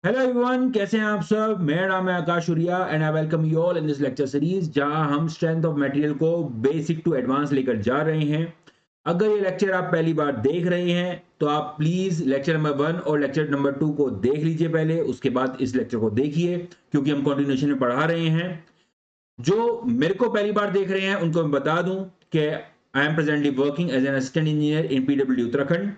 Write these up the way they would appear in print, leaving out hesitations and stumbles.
Hello everyone, कैसे हैं आप सब। मेरा नाम है Akash Uriya and I welcome you all in this lecture series जहां हम स्ट्रेंथ ऑफ मटेरियल को बेसिक टू एडवांस लेकर जा रहे हैं। अगर ये लेक्चर आप पहली बार देख रहे हैं तो आप प्लीज लेक्चर नंबर 1 और लेक्चर नंबर 2 को देख लीजिए पहले, उसके बाद इस लेक्चर को देखिए क्योंकि हम कंटिन्यूएशन में पढ़ा रहे हैं। जो मेरे को पहली बार देख रहे हैं उनको मैं बता दूं कि I am presently working as an assistant engineer in PWD Uttarakhand.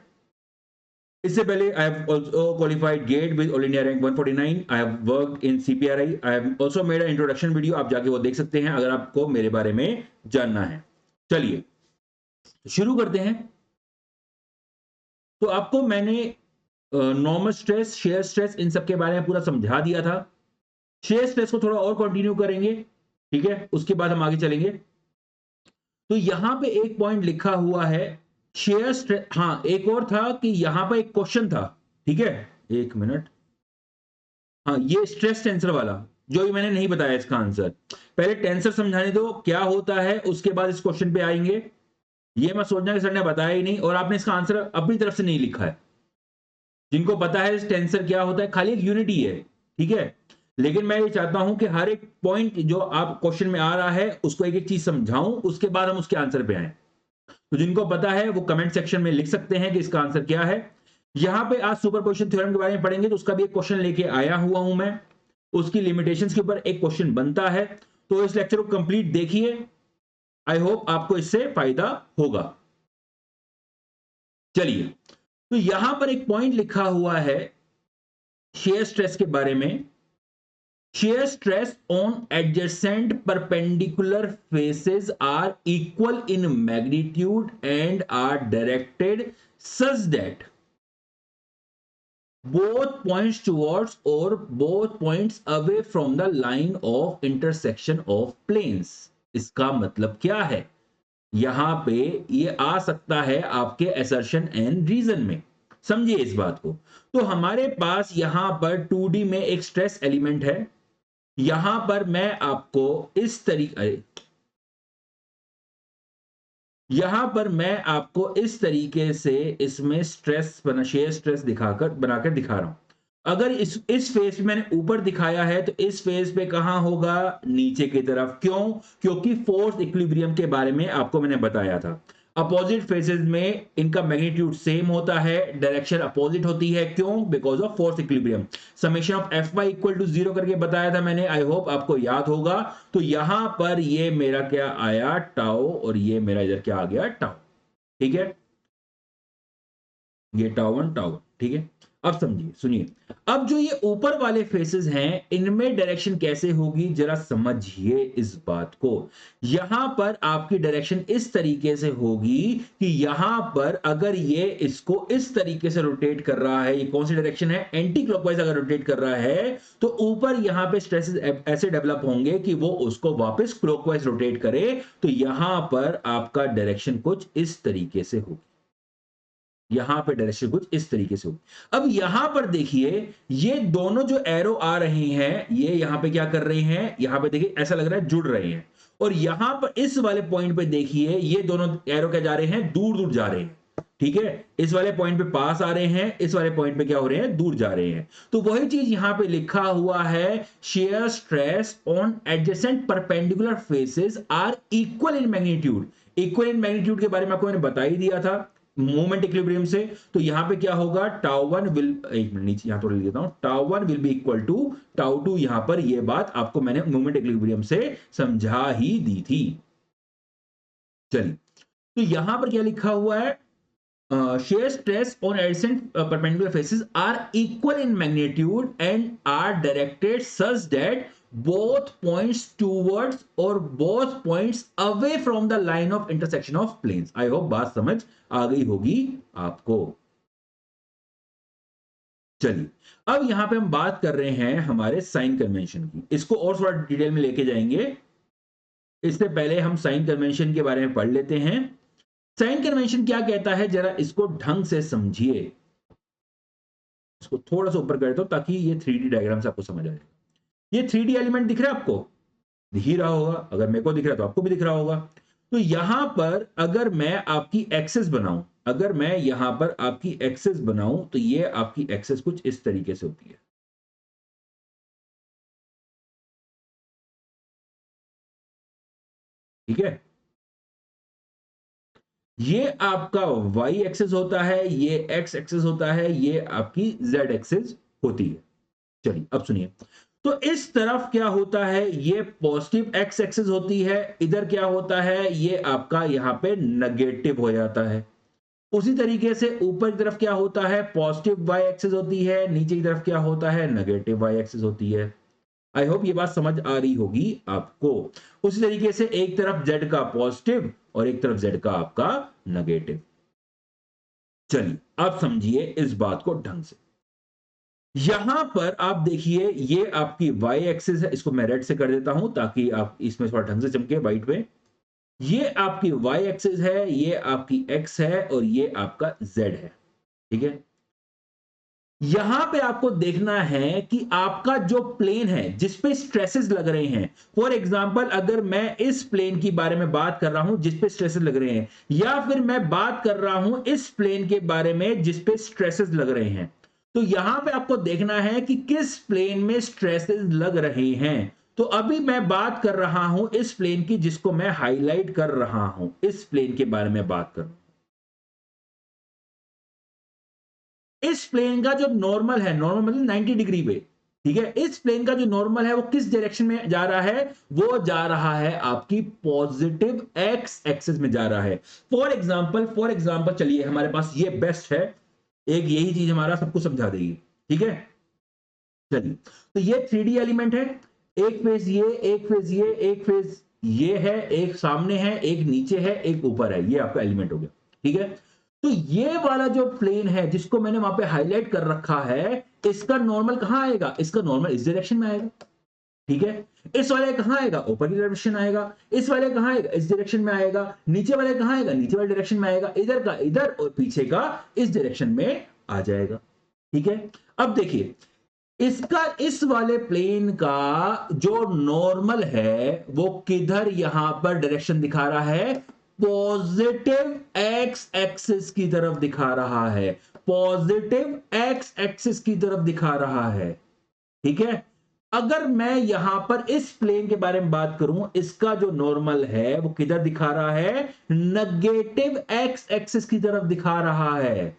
इससे पहले I have also qualified GATE with all India rank 149। I have worked in CPRI. I have also made a introduction video, आप जाके वो देख सकते हैं अगर आपको मेरे बारे में जानना है। चलिए शुरू करते हैं। तो आपको मैंने नॉर्मल स्ट्रेस, शेयर स्ट्रेस, इन सब के बारे में पूरा समझा दिया था। शेयर स्ट्रेस को थोड़ा और कंटिन्यू करेंगे, ठीक है, उसके बाद हम आगे चलेंगे। तो यहां पे एक पॉइंट लिखा हुआ है शेयर स्ट्रेस। हाँ, एक और था कि यहां पर एक क्वेश्चन था, ठीक है, एक मिनट। हाँ, ये स्ट्रेस टेंसर वाला जो भी मैंने नहीं बताया इसका आंसर। पहले टेंसर समझाने दो क्या होता है, उसके बाद इस क्वेश्चन पे आएंगे। ये मत सोचना कि सर ने बताया ही नहीं और आपने इसका आंसर अपनी तरफ से नहीं लिखा है। जिनको पता है टेंसर क्या होता है, खाली एक यूनिट ही है, ठीक है। लेकिन मैं ये चाहता हूं कि हर एक पॉइंट जो आप क्वेश्चन में आ रहा है उसको एक एक चीज समझाऊं, उसके बाद हम उसके आंसर पे आए। तो जिनको पता है वो कमेंट सेक्शन में लिख सकते हैं कि इसका आंसर क्या है। यहां पे आज सुपरपोजिशन थ्योरम के बारे में पढ़ेंगे, तो उसका भी एक क्वेश्चन लेके आया हुआ हूं मैं। उसकी लिमिटेशंस के ऊपर एक क्वेश्चन बनता है। तो इस लेक्चर को कंप्लीट देखिए, आई होप आपको इससे फायदा होगा। चलिए, तो यहां पर एक पॉइंट लिखा हुआ है शेयर स्ट्रेस के बारे में। Shear stress on adjacent perpendicular faces are equal in magnitude and are directed such that both points towards or both points away from the line of intersection of planes। इसका मतलब क्या है, यहां पे ये आ सकता है आपके assertion and reason में। समझिए इस बात को। तो हमारे पास यहां पर 2D में एक स्ट्रेस एलिमेंट है। यहां पर मैं आपको इस तरीके यहां पर मैं आपको इस तरीके से इसमें स्ट्रेस बना, शेयर स्ट्रेस दिखाकर बनाकर दिखा रहा हूं। अगर इस फेस पे मैंने ऊपर दिखाया है तो इस फेस पे कहां होगा, नीचे की तरफ। क्यों? क्योंकि फोर्स इक्विलिब्रियम के बारे में आपको मैंने बताया था। अपोजिट फेसेस में इनका मैग्नीट्यूड सेम होता है, डायरेक्शन अपोजिट होती है। क्यों? Because of force equilibrium. Summation of F Y equal to 0 करके बताया था मैंने, आई होप आपको याद होगा। तो यहां पर ये मेरा क्या आया, टाउ, और ये मेरा इधर क्या आ गया, टाउ। ठीक है, ये टाउ वन टाउ वन, ठीक है। अब समझिए, सुनिए। अब जो ये ऊपर वाले फेसेस हैं इनमें डायरेक्शन कैसे होगी, जरा समझिए इस बात को। यहां पर आपकी डायरेक्शन इस तरीके से होगी कि यहां पर अगर ये इसको इस तरीके से रोटेट कर रहा है, ये कौन सी डायरेक्शन है, एंटी क्लॉकवाइज अगर रोटेट कर रहा है, तो ऊपर यहां पे स्ट्रेसेस ऐसे डेवलप होंगे कि वो उसको वापस क्लॉकवाइज रोटेट करे। तो यहां पर आपका डायरेक्शन कुछ इस तरीके से होगी। यहां पे डायरेक्शन कुछ इस तरीके से हो। अब यहां पर देखिए, ये दोनों जो एरो आ रहे हैं ये यहां पे क्या कर रहे हैं, यहां पे देखिए ऐसा लग रहा है जुड़ रहे हैं। और यहां पर इस वाले पॉइंट पे देखिए ये दोनों एरो क्या जा रहे हैं, दूर दूर जा रहे हैं। ठीक है, इस वाले पॉइंट पे पास आ रहे हैं, इस वाले पॉइंट पे क्या हो रहे हैं, दूर जा रहे हैं। तो वही चीज यहां पे लिखा हुआ है, shear stress on adjacent perpendicular faces are equal in magnitude. Equal in magnitude के बारे में आपको मैंने बता ही दिया था मोमेंट इक्विलिब्रियम से। तो यहां पे क्या होगा, टाउ वन विल, एक मिनट नीचे यहां थोड़ा लिख देता हूं, tau one will be equal to tau two. यहां पर ये बात आपको मैंने मोमेंट इक्विलिब्रियम से समझा ही दी थी। चलिए, तो यहां पर क्या लिखा हुआ है, shear stress on adjacent perpendicular faces are equal in magnitude and are directed such that both points towards or both points away from the line of intersection of planes। I hope बात समझ आ गई होगी आपको। चलिए, अब यहां पे हम बात कर रहे हैं हमारे साइन कन्वेंशन की। इसको और थोड़ा डिटेल में लेके जाएंगे। इससे पहले हम साइन कन्वेंशन के बारे में पढ़ लेते हैं। साइन कन्वेंशन क्या कहता है, जरा इसको ढंग से समझिए। इसको थोड़ा सा ऊपर कर देता हूं ताकि ये 3D डायग्राम से आपको समझ आए। ये 3D एलिमेंट दिख रहा है आपको, दिख ही रहा होगा। अगर मेरे को दिख रहा है तो आपको भी दिख रहा होगा। तो यहां पर अगर मैं आपकी एक्सेस बनाऊं, अगर मैं यहां पर आपकी एक्सेस बनाऊं तो ये आपकी एक्सेस कुछ इस तरीके से होती है। ठीक है, ये आपका वाई एक्सिस होता है, ये एक्स एक्सिस होता है, ये आपकी जेड एक्सिस होती है। चलिए अब सुनिए, तो इस तरफ क्या होता है, ये पॉजिटिव एक्स एक्सिस होती है, इधर क्या होता है, ये आपका यहां पे नेगेटिव हो जाता है। उसी तरीके से ऊपर की तरफ क्या होता है, पॉजिटिव वाई एक्सिस होती है, नीचे की तरफ क्या होता है, नेगेटिव वाई एक्सिस होती है। आई होप ये बात समझ आ रही होगी आपको। उसी तरीके से एक तरफ जेड का पॉजिटिव और एक तरफ जेड का आपका नेगेटिव। चलिए अब समझिए इस बात को ढंग से। यहां पर आप देखिए, ये आपकी वाई एक्सिस है, इसको मैं रेड से कर देता हूं ताकि आप इसमें थोड़ा ढंग से चमके व्हाइट में। ये आपकी वाई एक्सिस है, ये आपकी एक्स है और ये आपका जेड है। ठीक है, यहां पे आपको देखना है कि आपका जो प्लेन है जिस पे स्ट्रेसेस लग रहे हैं, फॉर एग्जांपल अगर मैं इस प्लेन की बारे में बात कर रहा हूं जिस पे स्ट्रेसेस लग रहे हैं, या फिर मैं बात कर रहा हूं इस प्लेन के बारे में जिस पे स्ट्रेसेस लग रहे हैं, तो यहां पे आपको देखना है कि किस प्लेन में स्ट्रेसेस लग रहे हैं। तो अभी मैं बात कर रहा हूं इस प्लेन की जिसको मैं हाईलाइट कर रहा हूं, इस प्लेन के बारे में बात कर रहा हूं। इस प्लेन का जो नॉर्मल है, नॉर्मल मतलब 90 डिग्री पे, ठीक है, इस प्लेन का जो नॉर्मल है वो किस डायरेक्शन में जा रहा है, वो जा रहा है आपकी पॉजिटिव एक्स एक्सिस में जा रहा है। फॉर एग्जांपल चलिए हमारे पास ये बेस्ट है, एक यही चीज हमारा सबको समझा देगी। ठीक है, चलिए, तो ये 3D एलिमेंट है, एक फेज ये, एक फेज ये, एक फेज ये है, एक सामने है, एक नीचे है, एक ऊपर है, ये आपका एलिमेंट हो गया। ठीक है, तो ये वाला जो प्लेन है जिसको मैंने वहां पे हाईलाइट कर रखा है, इसका नॉर्मल कहां आएगा, इसका नॉर्मल इस डायरेक्शन में आएगा। ठीक है, इस वाले कहां आएगा, ऊपर की डायरेक्शन आएगा। इस वाले कहां आएगा, इस डायरेक्शन में आएगा। नीचे वाले कहां आएगा, नीचे वाले डायरेक्शन में आएगा। इधर का इधर और पीछे का इस डायरेक्शन में आ जाएगा। ठीक है, अब देखिए, इसका इस वाले प्लेन का जो नॉर्मल है वो किधर यहां पर डायरेक्शन दिखा रहा है, पॉजिटिव एक्स एक्सिस की तरफ दिखा रहा है, पॉजिटिव एक्स एक्सिस की तरफ दिखा रहा है। ठीक है, अगर मैं यहां पर इस प्लेन के बारे में बात करूं, इसका जो नॉर्मल है वो किधर दिखा रहा है, नेगेटिव एक्स एक्सिस की तरफ दिखा रहा है।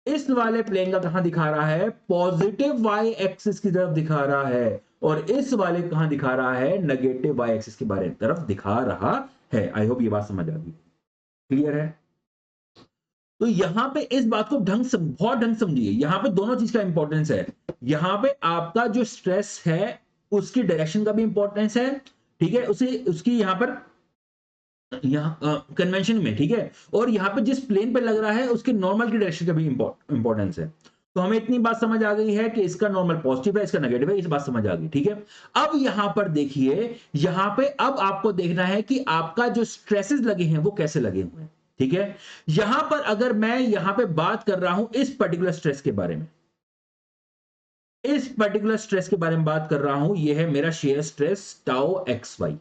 इस वाले प्लेन का कहां दिखा रहा है, पॉजिटिव वाई एक्सिस की तरफ दिखा रहा है। और इस वाले कहां दिखा रहा है, नेगेटिव वाई एक्सिस के बारे तरफ दिखा रहा है। आई होप ये बात समझ आ गई, क्लियर है। तो यहां पे इस बात को बहुत ढंग समझिए, यहां पे दोनों चीज का इंपॉर्टेंस है। यहां पे आपका जो स्ट्रेस है उसकी डायरेक्शन का भी इंपॉर्टेंस है। ठीक है, उसे उसकी यहां पर यहाँ कन्वेंशन में, ठीक है, और यहाँ पे जिस प्लेन पे लग रहा है उसके नॉर्मल की डायरेक्शन का भी इंपॉर्टेंस है। तो हमें इतनी बात समझ आ गई है कि इसका नॉर्मल पॉजिटिव है, इसका नेगेटिव है, इस बात समझ आ गई। ठीक है, अब यहां पर देखिए, यहां पे अब आपको देखना है कि आपका जो स्ट्रेसेस लगे हैं वो कैसे लगे हुए हैं। ठीक है, यहां पर अगर मैं यहां पे बात कर रहा हूं इस पर्टिकुलर स्ट्रेस के बारे में, इस पर्टिकुलर स्ट्रेस के बारे में बात कर रहा हूं, यह है मेरा shear stress tau X Y.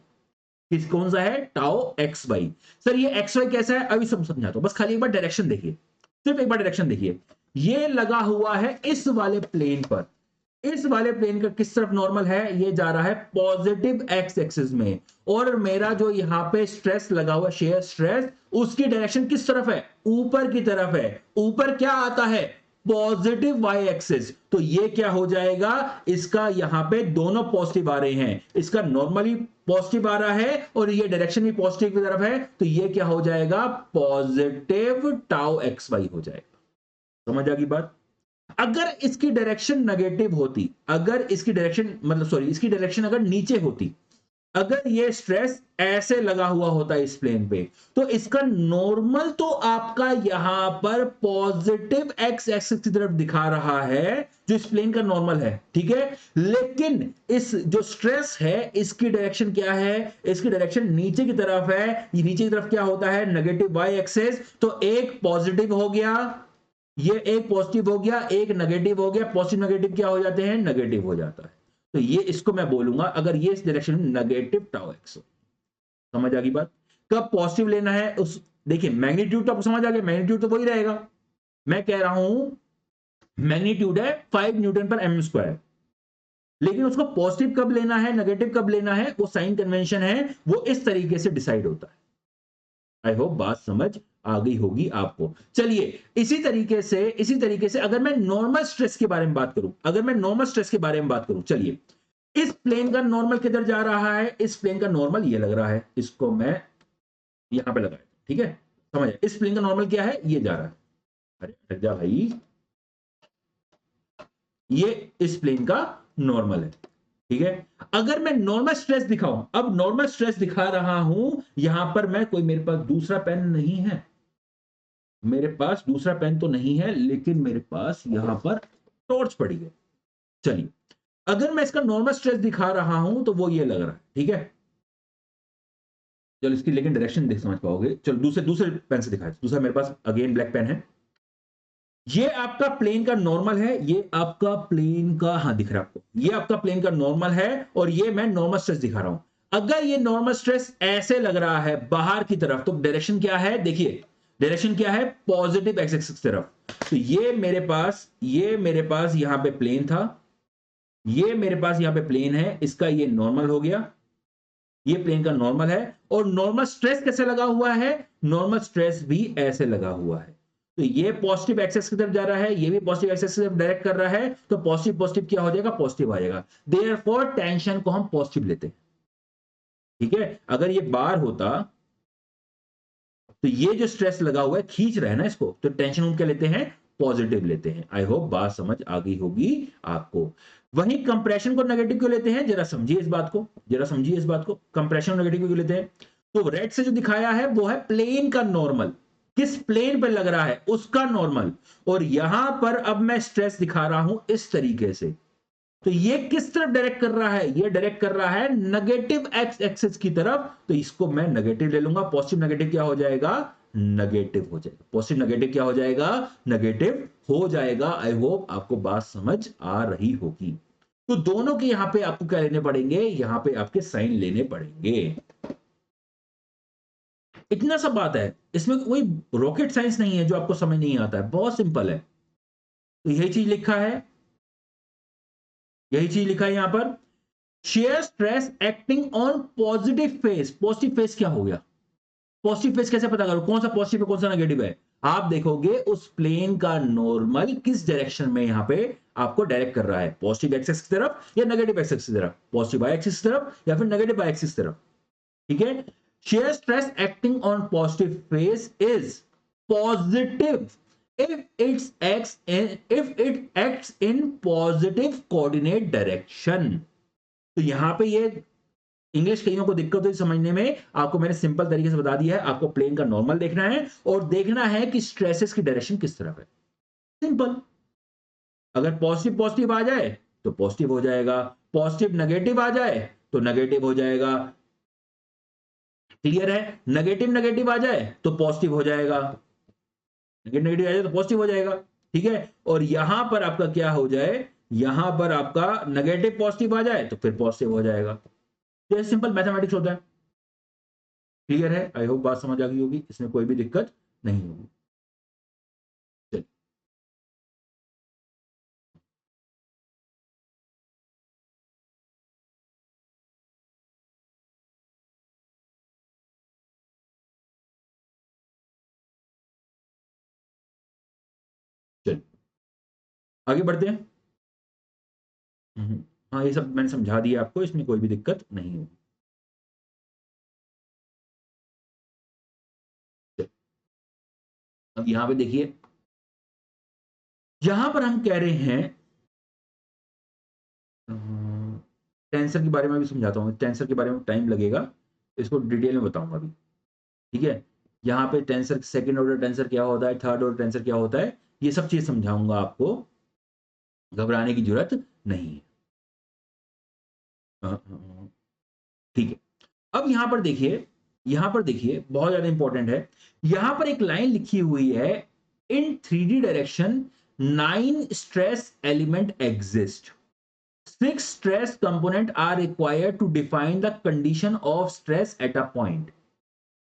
किस कौन सा है, टाओ एक्स वाई। सर ये एक्स वाई कैसा है, अभी सब समझाता हूं, बस खाली एक बार डायरेक्शन देखिए, सिर्फ एक बार डायरेक्शन देखिए। ये लगा हुआ है इस वाले प्लेन पर, इस वाले प्लेन का किस तरफ नॉर्मल है, ये जा रहा है पॉजिटिव एक्स एक्सिस में। और मेरा जो यहां पे स्ट्रेस लगा हुआ, शेयर स्ट्रेस, उसकी डायरेक्शन किस तरफ है, ऊपर की तरफ है। ऊपर क्या आता है, पॉजिटिव वाई एक्सिस। तो ये क्या हो जाएगा, इसका यहां पे दोनों पॉजिटिव आ रहे हैं, इसका नॉर्मली पॉजिटिव आ रहा है और ये डायरेक्शन भी पॉजिटिव की तरफ है, तो ये क्या हो जाएगा, पॉजिटिव टाउ एक्स वाई हो जाएगा। समझ आ गई बात। अगर इसकी डायरेक्शन नेगेटिव होती, अगर इसकी डायरेक्शन मतलब सॉरी इसकी डायरेक्शन अगर नीचे होती, अगर ये स्ट्रेस ऐसे लगा हुआ होता इस प्लेन पे, तो इसका नॉर्मल तो आपका यहां पर पॉजिटिव एक्स एक्सिस की तरफ दिखा रहा है, जो इस प्लेन का नॉर्मल है। ठीक है, लेकिन इस जो स्ट्रेस है इसकी डायरेक्शन क्या है, इसकी डायरेक्शन नीचे की तरफ है। ये नीचे की तरफ क्या होता है, नेगेटिव वाई एक्सिस। तो एक पॉजिटिव हो गया, ये एक पॉजिटिव हो गया, एक नेगेटिव हो गया। पॉजिटिव नेगेटिव क्या हो जाते हैं, नेगेटिव हो जाता है। तो ये इसको मैं बोलूंगा, अगर ये इस डायरेक्शन में नेगेटिव टाउ एक्स हो। समझ आ गई बात। कब पॉजिटिव लेना है उस, देखिए मैग्नीट्यूड तो आपको समझ आ गया, मैग्नीट्यूड तो वही रहेगा। मैं कह रहा हूं मैग्नीट्यूड है 5 न्यूटन पर एम स्क्वायर। लेकिन उसको पॉजिटिव कब लेना है, नेगेटिव कब लेना है, वो साइन कन्वेंशन है, वो इस तरीके से डिसाइड होता है। आई होप बात समझ आ गई होगी आपको। चलिए इसी तरीके से अगर मैं नॉर्मल स्ट्रेस के बारे में बात करूं, अगर मैं नॉर्मल स्ट्रेस के बारे में बात करूं, चलिए इस प्लेन का नॉर्मल किधर जा रहा है, इस प्लेन का नॉर्मल ये लग रहा है, इसको मैं यहां पे लगाया, ठीक है, समझ, इस प्लेन का नॉर्मल क्या है, ये जा रहा है, अरे हट जा भाई, ये इस प्लेन का नॉर्मल है, ठीक है। अगर मैं नॉर्मल स्ट्रेस दिखाऊं, अब नॉर्मल स्ट्रेस दिखा रहा हूं, यहां पर मैं कोई, मेरे पास दूसरा पेन नहीं है, मेरे पास दूसरा पेन तो नहीं है, लेकिन मेरे पास यहां पर टॉर्च पड़ी है। चलिए अगर मैं इसका नॉर्मल स्ट्रेस दिखा रहा हूं तो वो ये लग रहा है, ठीक है। चलो इसकी लेकिन डायरेक्शन देख समझ पाओगे, चलो दूसरे दूसरे पेन से दिखाए, दूसरा मेरे पास अगेन ब्लैक पेन है, ये आपका प्लेन का नॉर्मल है, ये आपका प्लेन का, हाँ दिख रहा है आपको, ये आपका प्लेन का नॉर्मल है, और ये मैं नॉर्मल स्ट्रेस दिखा रहा हूं। अगर ये नॉर्मल स्ट्रेस ऐसे लग रहा है बाहर की तरफ, तो डायरेक्शन क्या है, देखिए डायरेक्शन क्या है, पॉजिटिव एक्स एक्सिस की तरफ। तो ये मेरे पास यहां पे प्लेन था, ये मेरे पास यहां पे प्लेन है, इसका ये नॉर्मल हो गया, ये प्लेन का नॉर्मल है, और नॉर्मल स्ट्रेस कैसे लगा हुआ है, नॉर्मल स्ट्रेस भी ऐसे लगा हुआ है। तो ये पॉजिटिव एक्सेस की तरफ जा रहा है, ये भी पॉजिटिव एक्सेस की तरफ डायरेक्ट कर रहा है, तो पॉजिटिव पॉजिटिव क्या हो जाएगा, पॉजिटिव आ जाएगा। देयरफॉर टेंशन को हम पॉजिटिव लेते हैं, ठीक है। अगर ये बार होता, तो ये जो स्ट्रेस लगा हुआ है खींच रहा है ना इसको, तो टेंशन हम क्या लेते हैं, पॉजिटिव लेते हैं। आई होप बात समझ आ गई होगी आपको। वहीं कंप्रेशन को नेगेटिव क्यों लेते हैं, जरा समझिए इस बात को, जरा समझिए इस बात को, कंप्रेशन नेगेटिव क्यों लेते हैं। तो रेड से जो दिखाया है वो है प्लेन का नॉर्मल, किस प्लेन पर लग रहा है उसका नॉर्मल, और यहां पर अब मैं स्ट्रेस दिखा रहा हूं इस तरीके से, तो ये किस तरफ डायरेक्ट कर रहा है, ये डायरेक्ट कर रहा है नेगेटिव एक्स एक्सिस की तरफ, तो इसको मैं नेगेटिव ले लूंगा। पॉजिटिव नेगेटिव क्या हो जाएगा, नेगेटिव हो जाएगा, पॉजिटिव नेगेटिव क्या हो जाएगा, नेगेटिव हो जाएगा। आई होप आपको बात समझ आ रही होगी। तो दोनों के यहां पे आपको क्या लेने पड़ेंगे, यहां पे आपके साइन लेने पड़ेंगे। इतना सा बात है, इसमें कोई रॉकेट साइंस नहीं है जो आपको समझ नहीं आता है, बहुत सिंपल है। तो यही चीज लिखा है, यही चीज लिखा है यहां पर, shear stress acting on positive face. Positive face क्या हो गया, पॉजिटिव फेस कैसे पता करो, कौन सा पॉजिटिव है कौन सा नेगेटिव है। आप देखोगे उस प्लेन का नॉर्मल किस डायरेक्शन में यहां पे आपको डायरेक्ट कर रहा है, पॉजिटिव एक्सिस की तरफ या नेगेटिव एक्सिस की तरफ, पॉजिटिव वाई एक्सिस की तरफ या फिर नेगेटिव वाई एक्सिस की तरफ, ठीक है। Shear stress acting on positive face is positive if it acts in positive coordinate direction। तो यहां पे ये इंग्लिश कईयों को दिक्कत हुई समझने में, आपको मैंने सिंपल तरीके से बता दिया है, आपको प्लेन का नॉर्मल देखना है और देखना है कि स्ट्रेसेस की डायरेक्शन किस तरफ है, सिंपल। अगर पॉजिटिव पॉजिटिव आ जाए तो पॉजिटिव हो जाएगा, पॉजिटिव नेगेटिव आ जाए तो नेगेटिव हो जाएगा, क्लियर है। नेगेटिव नेगेटिव आ जाए तो पॉजिटिव हो जाएगा, नेगेटिव नेगेटिव आ जाए तो पॉजिटिव हो जाएगा, ठीक है। और यहां पर आपका क्या हो जाए, यहां पर आपका नेगेटिव पॉजिटिव आ जाए तो फिर पॉजिटिव हो जाएगा। तो ये सिंपल मैथमेटिक्स होता है, क्लियर है। आई होप बात समझ आ गई होगी, इसमें कोई भी दिक्कत नहीं होगी। चलिए चलिए आगे बढ़ते हैं। हाँ ये सब मैंने समझा दिया आपको, इसमें कोई भी दिक्कत नहीं होगी। चलिए, अब यहां पे देखिए, यहां पर हम कह रहे हैं, टेंसर के बारे में भी समझाता हूँ, टेंसर के बारे में टाइम लगेगा, इसको डिटेल में बताऊंगा अभी, ठीक है। यहाँ पे टेंसर, सेकंड ऑर्डर टेंसर क्या होता है, थर्ड ऑर्डर टेंसर क्या होता है, ये सब चीज समझाऊंगा आपको, घबराने की जरूरत नहीं है। ठीक है। अब यहां पर देखिए, यहां पर देखिए बहुत ज्यादा इंपॉर्टेंट है, यहां पर एक लाइन लिखी हुई है, इन 3D direction 9 stress element exist, 6 stress components are required to define the condition of stress at a point.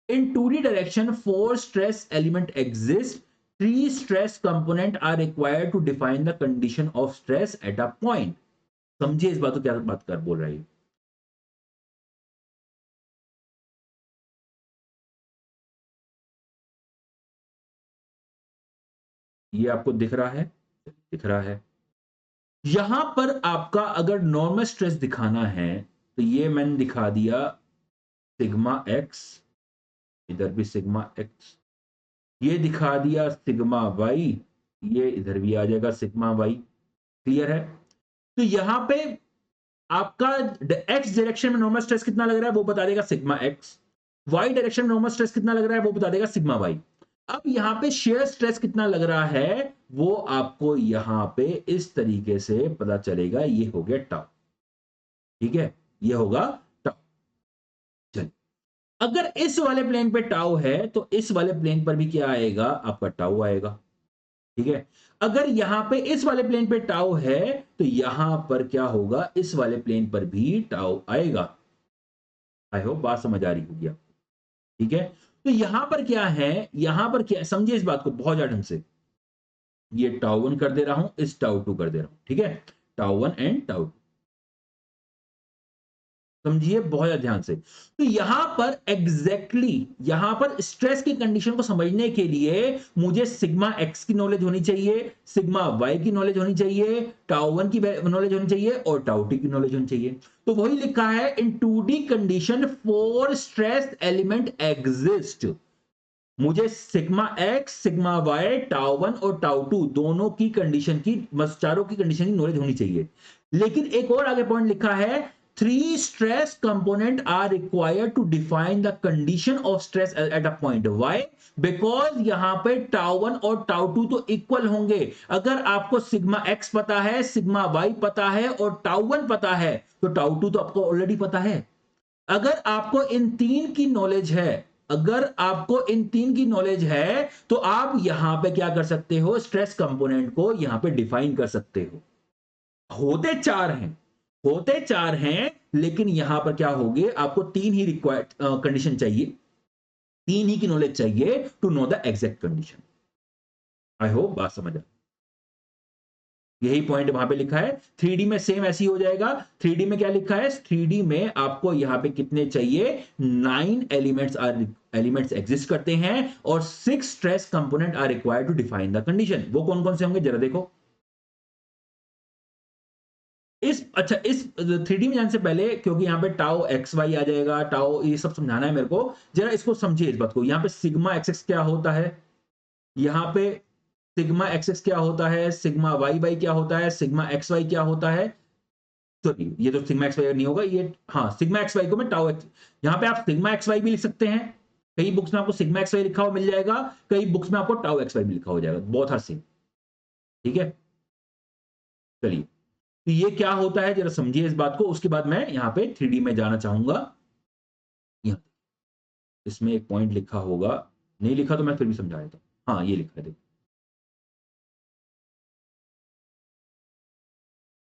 In 2D direction, 4 stress elements exist. 3 stress components are required to define the condition of stress at a point. समझिए इस बात को, क्या बात कर बोल रही है। ये आपको दिख रहा है? दिख रहा है। यहां पर आपका अगर नॉर्मल स्ट्रेस दिखाना है तो ये मैंने दिखा दिया सिग्मा एक्स, इधर भी सिग्मा एक्स, ये दिखा दिया सिग्मा वाई, ये इधर भी आ जाएगा सिग्मा वाई। क्लियर है? तो यहां पे आपका एक्स डायरेक्शन में नॉर्मल स्ट्रेस कितना लग रहा है वो बता देगा सिग्मा एक्स, वाई डायरेक्शन में नॉर्मल स्ट्रेस कितना लग रहा है वो बता देगा सिग्मा वाई। अब यहां पे शेयर स्ट्रेस कितना लग रहा है वो आपको यहां पे इस तरीके से पता चलेगा, ये हो गया टाउ। ठीक है, ये होगा टाउ। चलिए, अगर इस वाले प्लेन पे टाउ है तो इस वाले प्लेन पर भी क्या आएगा, आपका टाउ आएगा। ठीक है, अगर यहां पे इस वाले प्लेन पे टाउ है तो यहां पर क्या होगा, इस वाले प्लेन पर भी टाउ आएगा। आई होप बात समझ आ रही होगी आपको। ठीक है, तो यहां पर क्या है, यहां पर क्या, समझिए इस बात को बहुत ज्यादा ढंग से। ये टाउ वन कर दे रहा हूं, इस टाउ टू कर दे रहा हूं। ठीक है, tau one and tau two, समझिए बहुत ज्यादा ध्यान से। तो यहां पर एग्जैक्टली यहां पर स्ट्रेस की कंडीशन को समझने के लिए मुझे सिग्मा एक्स की नॉलेज होनी चाहिए, सिग्मा वाई की नॉलेज होनी चाहिए, टाउ वन की नॉलेज होनी चाहिए और टाउ टी की नॉलेज होनी चाहिए। तो वही लिखा है, in 2D condition 4 stress element exist. मुझे sigma X, sigma Y, tau one और टाउ टू दोनों की कंडीशन की, चारों की कंडीशन की नॉलेज होनी चाहिए। लेकिन एक और आगे पॉइंट लिखा है, 3 stress component are required to define the condition of stress at a point. Why? Because यहां पे टाउ वन और टाउ टू तो इक्वल होंगे। अगर आपको सिग्मा एक्स पता है, सिग्मा वाई पता है और टाउ वन पता है तो टाउ टू तो आपको ऑलरेडी पता है। अगर आपको इन तीन की नॉलेज है, अगर आपको इन तीन की नॉलेज है तो आप यहां पे क्या कर सकते हो, स्ट्रेस कंपोनेंट को यहां पे डिफाइन कर सकते हो। होते चार हैं, होते चार हैं, लेकिन यहां पर क्या होगी, आपको तीन ही रिक्वायर्ड कंडीशन चाहिए, तीन ही की नॉलेज चाहिए to know the exact condition. I hope बात समझ आ, यही पॉइंट वहां पे लिखा है। 3D में सेम ऐसी हो जाएगा। 3D में क्या लिखा है, 3D में आपको यहां पे कितने चाहिए, 9 एलिमेंट्स एग्जिस्ट करते हैं और 6 stress component are required to define the condition. वो कौन कौन से होंगे जरा देखो। इस 3D में जाने से पहले, क्योंकि यहां पे टाउ एक्स वाई आ जाएगा, टाउ ये सब समझाना है मेरे को, जरा इसको समझिए इस बात को। यहां पे सिग्मा एक्स क्या होता है, यहां पे सिग्मा एक्स क्या होता है, सिग्मा वाई वाई क्या होता है, सिग्मा एक्स वाई क्या होता है। सॉरी, ये तो सिग्मा एक्स वाई नहीं होगा ये, हाँ सिग्मा एक्स वाई को मैं टाउ एक्स, यहां पे आप सिग्मा एक्स वाई भी लिख सकते हैं। कई बुक्स में आपको सिग्मा एक्स वाई लिखा हुआ मिल जाएगा, कई बुक्स में आपको टाउ एक्स वाई भी लिखा हो जाएगा, बहुत हर सेम। ठीक है, चलिए, तो ये क्या होता है जरा समझिए इस बात को, उसके बाद मैं यहां पे 3D में जाना चाहूंगा। यहाँ इसमें एक पॉइंट लिखा होगा, नहीं लिखा तो मैं फिर भी समझा देता हूं। हाँ ये लिखा है, देखो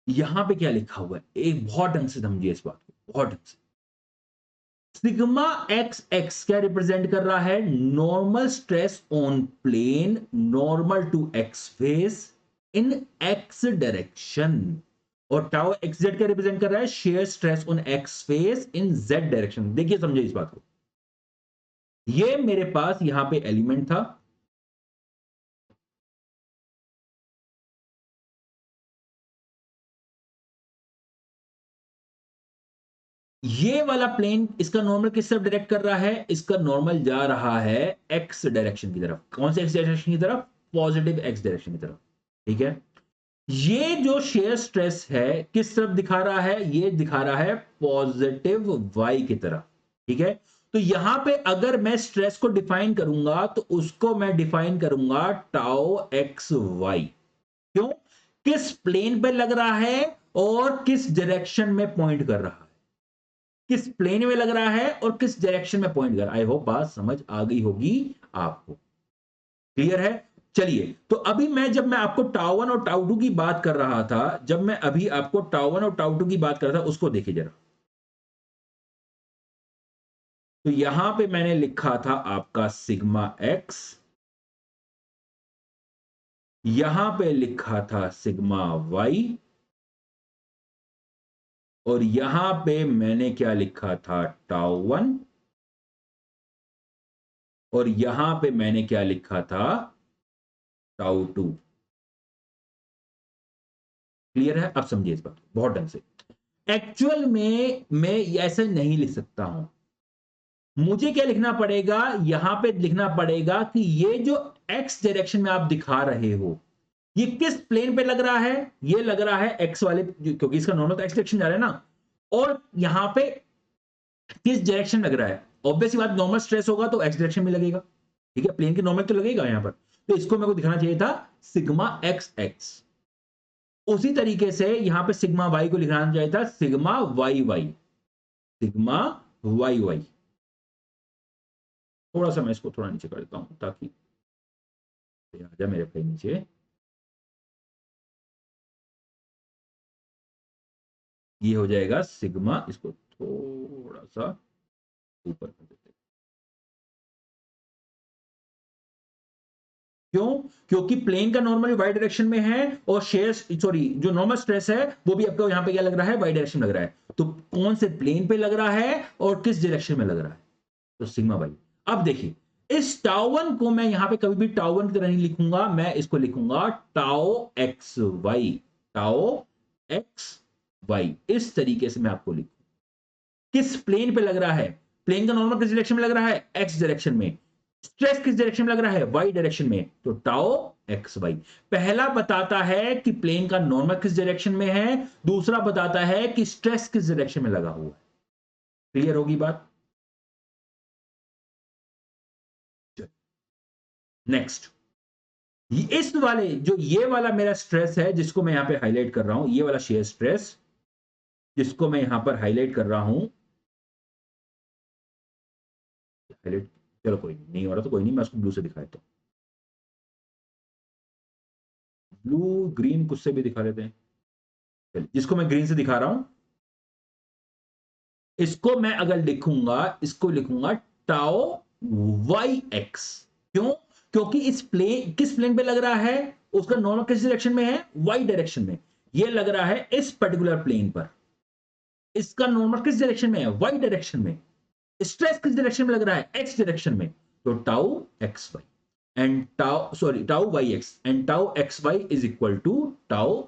यहां पे क्या लिखा हुआ है, एक बहुत ढंग से समझिए इस बात को, बहुत ढंग से। सिग्मा एक्स एक्स क्या रिप्रेजेंट कर रहा है, normal stress on plane normal to X face in X direction. और टाउ एक्स जेड क्या रिप्रेजेंट कर रहा है, shear stress on X face in Z direction. देखिए समझिए इस बात को, ये मेरे पास यहां पे एलिमेंट था, ये वाला प्लेन इसका नॉर्मल किस तरफ डायरेक्ट कर रहा है, इसका नॉर्मल जा रहा है एक्स डायरेक्शन की तरफ। कौन से एक्स डायरेक्शन की तरफ, पॉजिटिव एक्स डायरेक्शन की तरफ। ठीक है, ये जो शेयर स्ट्रेस है किस तरफ दिखा रहा है, ये दिखा रहा है पॉजिटिव वाई की तरफ। ठीक है, तो यहां पे अगर मैं स्ट्रेस को डिफाइन करूंगा तो उसको मैं डिफाइन करूंगा टाउ एक्स वाई। क्यों, किस प्लेन पे लग रहा है और किस डायरेक्शन में पॉइंट कर रहा है, किस प्लेन में लग रहा है और किस डायरेक्शन में पॉइंट कर रहा है। आई होप बात समझ आ गई होगी आपको, क्लियर है। चलिए, तो अभी मैं जब मैं आपको टाउ वन और टाउ टू की बात कर रहा था, जब मैं अभी आपको टाउ वन और टाउ टू की बात कर रहा था, उसको देखिए जरा। तो यहां पे मैंने लिखा था आपका सिग्मा एक्स, यहां पे लिखा था सिग्मा वाई, और यहां पे मैंने क्या लिखा था, टाउ 1, और यहां पे मैंने क्या लिखा था, टाउ 2। क्लियर है? अब समझिए इस बात को बहुत ढंग से। एक्चुअल में मैं ऐसे नहीं लिख सकता हूं। मुझे क्या लिखना पड़ेगा, यहां पे लिखना पड़ेगा कि ये जो एक्स डायरेक्शन में आप दिखा रहे हो, ये किस प्लेन पे लग रहा है, ये लग रहा है एक्स वाले, क्योंकि इसका नॉर्मल तो एक्स डायरेक्शन जा रहा है ना, और यहां पे किस डायरेक्शन लग रहा है। ऑब्वियस बात, नॉर्मल स्ट्रेस होगा तो एक्स डायरेक्शन में लगेगा, ठीक है, प्लेन के नॉर्मल तो लगेगा यहां पर। तो इसको मेरे को दिखाना चाहिए था सिग्मा एक्स एक्स। उसी तरीके से यहां पे सिग्मा वाई को लिखाना चाहिए था sigma Y Y, sigma Y Y. थोड़ा सा मैं इसको थोड़ा नीचे कर देता हूं ताकि ये आ जाए मेरे पे नीचे। ये हो जाएगा सिग्मा, इसको थोड़ा सा ऊपर कर देते हैं। क्यों? क्योंकि प्लेन का नॉर्मल वाई डायरेक्शन में है, और शेयर, सॉरी, जो नॉर्मल स्ट्रेस है वो भी आपको यहां पे क्या लग रहा है, वाई डायरेक्शन लग रहा है। तो कौन से प्लेन पे लग रहा है और किस डायरेक्शन में लग रहा है, तो सिग्मा वाई। अब देखिए, इस टाउ 1 को मैं यहां पे कभी भी टाउ 1 की तरह नहीं लिखूंगा, मैं इसको लिखूंगा tau X Y, tau X Y. इस तरीके से मैं आपको लिखूंगा। किस प्लेन पे लग रहा है, प्लेन का नॉर्मल किस डायरेक्शन में लग रहा है, एक्स डायरेक्शन में। स्ट्रेस किस डायरेक्शन में लग रहा है, वाई डायरेक्शन में, तो टाओ एक्स वाई। पहला बताता है कि प्लेन का नॉर्मल किस डायरेक्शन में है, दूसरा बताता है कि स्ट्रेस किस डायरेक्शन में लगा हुआ है। क्लियर होगी बात? नेक्स्ट, इस वाले जो ये वाला मेरा स्ट्रेस है, जिसको मैं यहां पे हाईलाइट कर रहा हूं, ये वाला शेयर स्ट्रेस जिसको मैं यहां पर हाईलाइट कर रहा हूं, हाईलाइट, चलो कोई नहीं हो रहा तो कोई नहीं, मैं उसको ब्लू से दिखा देता हूं। ब्लू ग्रीन कुछ से भी दिखा देते हैं। चलिए, जिसको मैं ग्रीन से दिखा रहा हूं, इसको मैं अगर लिखूंगा, इसको लिखूंगा टाओ वाई एक्स। क्यों? क्योंकि इस प्लेन, किस प्लेन पे लग रहा है, उसका नॉर्मल किस डायरेक्शन में है, वाई डायरेक्शन में। ये लग रहा है इस पर्टिकुलर प्लेन पर, इसका नॉर्मल किस डायरेक्शन में है, वाई डायरेक्शन में। स्ट्रेस किस डायरेक्शन में लग रहा है, एक्स डायरेक्शन में। तो tau X Y and tau, sorry, tau Y X and tau X Y is equal to tau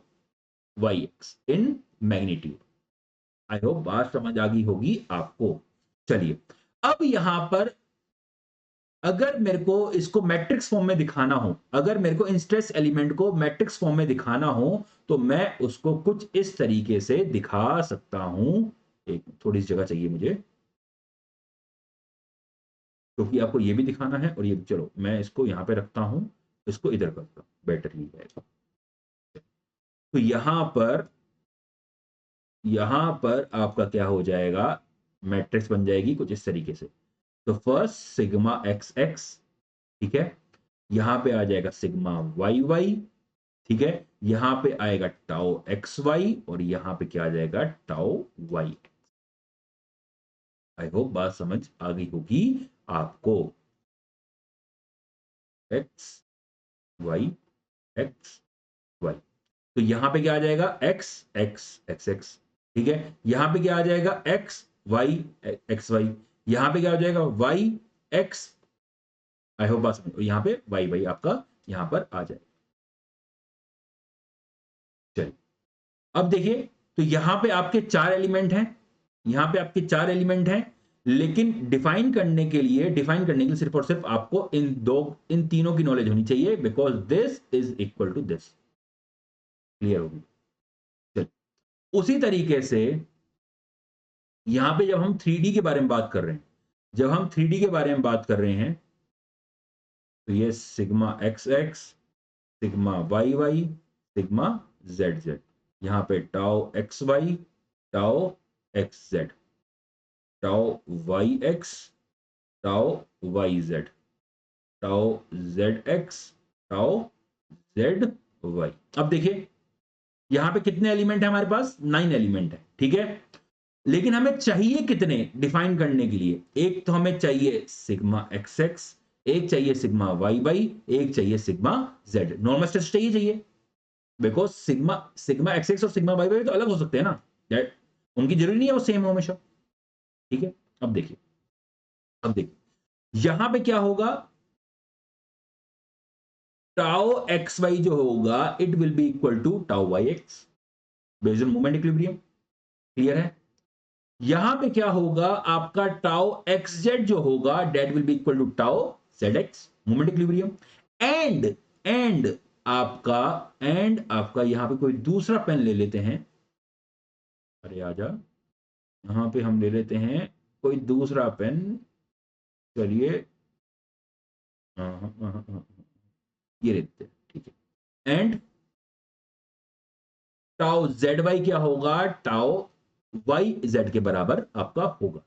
Y X in magnitude. I hope बात समझ आ गई होगी आपको। चलिए, अब यहां पर अगर मेरे को इसको मैट्रिक्स फॉर्म में दिखाना हो, अगर मेरे को इन स्ट्रेस एलिमेंट को मैट्रिक्स फॉर्म में दिखाना हो, तो मैं उसको कुछ इस तरीके से दिखा सकता हूं। एक थोड़ी सी जगह चाहिए मुझे, क्योंकि आपको ये भी दिखाना है और ये भी। चलो मैं इसको यहां पे रखता हूं, इसको इधर करता हूं, बेटर ही जाएगा। तो यहां पर आपका क्या हो जाएगा, मैट्रिक्स बन जाएगी कुछ इस तरीके से। तो फर्स्ट सिग्मा एक्स एक्स, ठीक है, यहां पे आ जाएगा सिग्मा वाई वाई, ठीक है, यहां पे आएगा टाउ एक्स वाई, और यहां पे क्या आ जाएगा, टाउ वाई। आई होप बात समझ आ गई होगी आपको। X Y, X Y. तो यहां पे क्या आ जाएगा, एक्स एक्स एक्स एक्स, ठीक है, यहां पे क्या आ जाएगा, एक्स वाई एक्स वाई, यहां पे क्या हो जाएगा, वाई एक्स। आई होप बात समझ, यहां पे वाई वाई आपका यहां पर आ जाएगा। चलिए, अब देखिए, तो यहां पे आपके चार एलिमेंट हैं, यहां पे आपके चार एलिमेंट हैं, लेकिन डिफाइन करने के लिए सिर्फ और सिर्फ आपको इन तीनों की नॉलेज होनी चाहिए, because this is equal to this. Clear होगी? चलिए, उसी तरीके से यहां पे जब हम 3D के बारे में बात कर रहे हैं, जब हम 3D के बारे में बात कर रहे हैं, तो ये sigma X X, sigma Y Y, sigma Z Z, यहां पे tau X Y, tau X Z, tau Y X, tau Y Z, tau Z X, tau Z Y. अब देखिए, यहां पे कितने एलिमेंट है हमारे पास, 9 एलिमेंट है, ठीक है। लेकिन हमें चाहिए कितने डिफाइन करने के लिए, एक तो हमें चाहिए सिग्मा एक्स एक्स, एक चाहिए सिग्मा वाई वाई, एक चाहिए सिग्मा जेड। नॉर्मल स्ट्रेस चाहिए, because sigma sigma X x और सिग्मा वाई वाई तो अलग हो सकते हैं ना, उनकी जरूरी नहीं है वो सेम हो हमेशा। ठीक है, अब देखिए, अब देखिए यहां पे क्या होगा, टाउ एक्स वाई जो होगा it will be equal to tau Y X based on moment equilibrium. Clear है? यहां पे क्या होगा, आपका टाउ एक्स जेड जो होगा that will be equal to tau Z X moment equilibrium. And and आपका आपका यहां पे कोई दूसरा पेन ले लेते हैं। अरे आजा, यहां पे हम ले लेते हैं कोई दूसरा पेन। चलिए, हाँ, हाँ, हाँ, हाँ, हाँ, ये लेते हैं। ठीक है, एंड टाउ जेड वाई क्या होगा, टाउ वाई जेड के बराबर आपका होगा।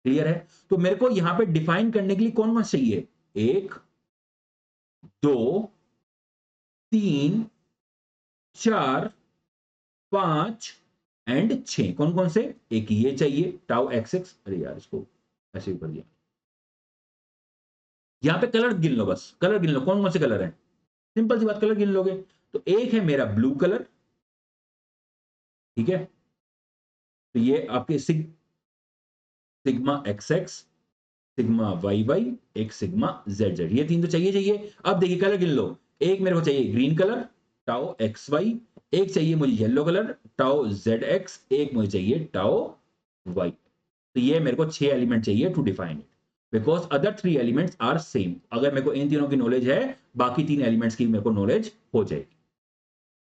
क्लियर है? तो मेरे को यहां पे डिफाइन करने के लिए कौन कौन चाहिए, 1 2 3 4 5 एंड 6। कौन कौन से, एक ये चाहिए टाउ एक्स एक्स, अरे यार इसको ऐसे ही कर दिया। यहां पे कलर गिन लो, बस कलर गिन लो कौन कौन से कलर हैं, सिंपल सी बात, कलर गिन लोगे। तो एक है मेरा ब्लू कलर, ठीक है, तो ये आपके sigma X X, sigma Y Y, एक सिग्मा जेड जेड, ये तीन तो चाहिए चाहिए। अब देखिए कलर गिन लो, एक मेरे को चाहिए green colour tau X Y, एक चाहिए मुझे yellow colour tau Z X, एक मुझे चाहिए टाओ वाई। तो ये मेरे को 6 एलिमेंट चाहिए to define it, because other 3 elements are same. अगर मेरे को इन तीनों की नॉलेज है, बाकी 3 एलिमेंट्स की मेरे को नॉलेज हो जाएगी।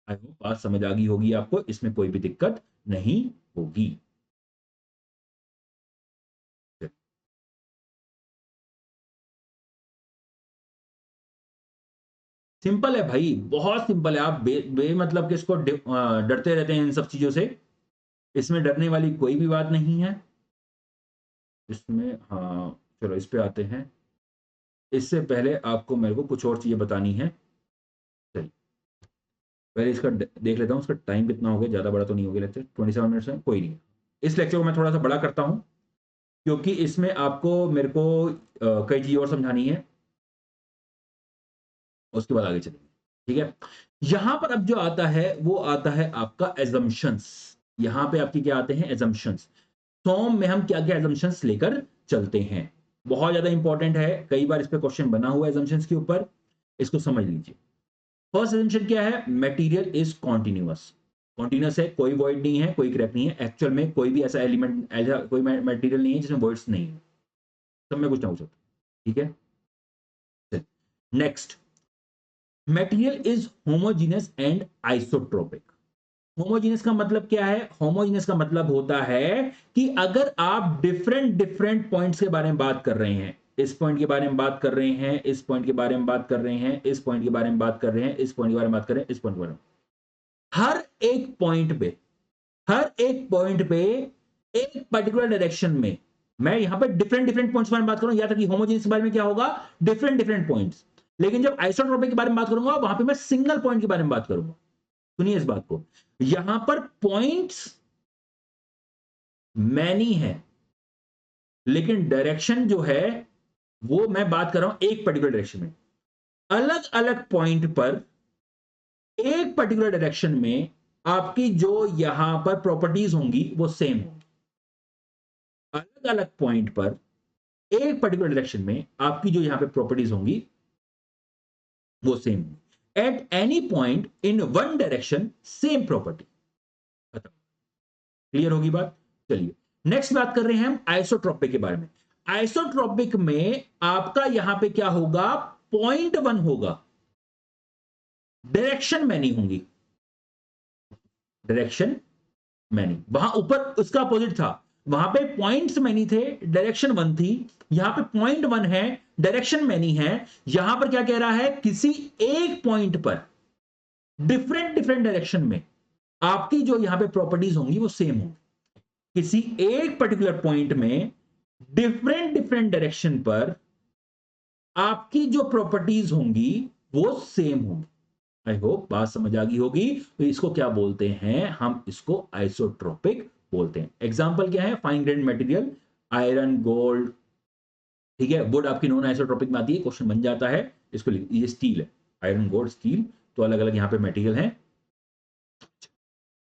आई होप बात समझ आ गई होगी आपको, इसमें कोई भी दिक्कत नहीं होगी। सिंपल है भाई, बहुत सिंपल है। आप बे मतलब कि इसको डरते रहते हैं इन सब चीजों से, इसमें डरने वाली कोई भी बात नहीं है इसमें। हाँ, चलो इस पे आते हैं। इससे पहले आपको मेरे को कुछ और चीजें बतानी है। चलिए पहले इसका देख लेता हूँ, उसका टाइम कितना हो गया, ज्यादा बड़ा तो नहीं हो गया लेक्चर, 27 मिनट्स में कोई नहीं। इस लेक्चर को मैं थोड़ा सा बड़ा करता हूँ, क्योंकि इसमें आपको मेरे को कई चीजें और समझानी है, उसके बाद आगे चलेंगे। ठीक है, यहां पर अब जो आता है वो आता है आपका एजम्पशंस। यहां पे आपके क्या आते हैं, एजम्पशंस। फॉर्म में हम क्या क्या एजम्पशंस लेकर चलते हैं, बहुत ज्यादा इंपॉर्टेंट है, कई बार इस पे क्वेश्चन बना हुआ है एजम्पशंस के ऊपर, इसको समझ लीजिए। फर्स्ट एजम्पशन क्या है, मटेरियल इज कॉन्टिन्यूअस। कॉन्टिन्यूअस है, कोई वॉइड नहीं है, कोई क्रैक नहीं है, एक्चुअल में कोई भी ऐसा एलिमेंट, ऐसा कोई मटेरियल नहीं है जिसमें वॉइड्स नहीं है, सब में कुछ ना कुछ होता है। ठीक है, next, material is homogeneous and isotropic. Homogeneous का मतलब क्या है, होमोजीनियस का मतलब होता है कि अगर आप डिफरेंट डिफरेंट पॉइंट्स के बारे में बात कर रहे हैं, इस पॉइंट के बारे में बात कर रहे हैं, इस पॉइंट के बारे में बात कर रहे हैं, इस पॉइंट के बारे में बात कर रहे हैं, इस पॉइंट के बारे में बात कर रहे हैं, इस पॉइंट के बारे में, हर एक पॉइंट पे, हर एक पॉइंट पे एक पर्टिकुलर डायरेक्शन में, मैं यहां पर डिफरेंट डिफरेंट पॉइंट्स के बारे में बात करूं, या तक कि होमोजेनियस के बारे में क्या होगा, डिफरेंट डिफरेंट पॉइंट्स। लेकिन जब आइसोट्रोपिक के बारे में बात करूंगा, वहां पे मैं सिंगल पॉइंट के बारे में बात करूंगा। सुनिए इस बात को, यहां पर पॉइंट्स मैनी है, लेकिन डायरेक्शन जो है वो मैं बात कर रहा हूं एक पर्टिकुलर डायरेक्शन में। अलग अलग पॉइंट पर एक पर्टिकुलर डायरेक्शन में आपकी जो यहां पर प्रॉपर्टीज होंगी वो सेम होंगी। अलग अलग पॉइंट पर एक पर्टिकुलर डायरेक्शन में आपकी जो यहां पे प्रॉपर्टीज होंगी वो सेम होंगी। At any point in one direction same property. खत्म, क्लियर होगी बात। चलिए नेक्स्ट बात कर रहे हैं हम आइसोट्रोपिक के बारे में। आइसोट्रोपिक में आपका यहां पे क्या होगा, पॉइंट वन होगा, डायरेक्शन में नहीं होंगी, डायरेक्शन में नहीं। वहां ऊपर उसका अपोजिट था, वहां पे पॉइंट्स मैनी थे, डायरेक्शन वन थी। यहां पे पॉइंट वन है, डायरेक्शन मैनी है। यहां पर क्या कह रहा है, किसी एक पॉइंट पर डिफरेंट डिफरेंट डायरेक्शन में आपकी जो यहां पे प्रॉपर्टीज होंगी वो सेम होंगी। किसी एक पर्टिकुलर पॉइंट में डिफरेंट डिफरेंट डायरेक्शन पर आपकी जो प्रॉपर्टीज होंगी वो सेम होंगी। आई होप बात समझ आ गई होगी। तो इसको क्या बोलते हैं, हम इसको आइसोट्रोपिक बोलते हैं। एग्जांपल क्या है, fine grade material, iron gold, ठीक है, वुड आपकी नॉन आइसोट्रोपिक में आती है, क्वेश्चन बन जाता है। इसको ये स्टील है, आयरन गोल्ड स्टील, तो अलग अलग यहां पे मटेरियल है।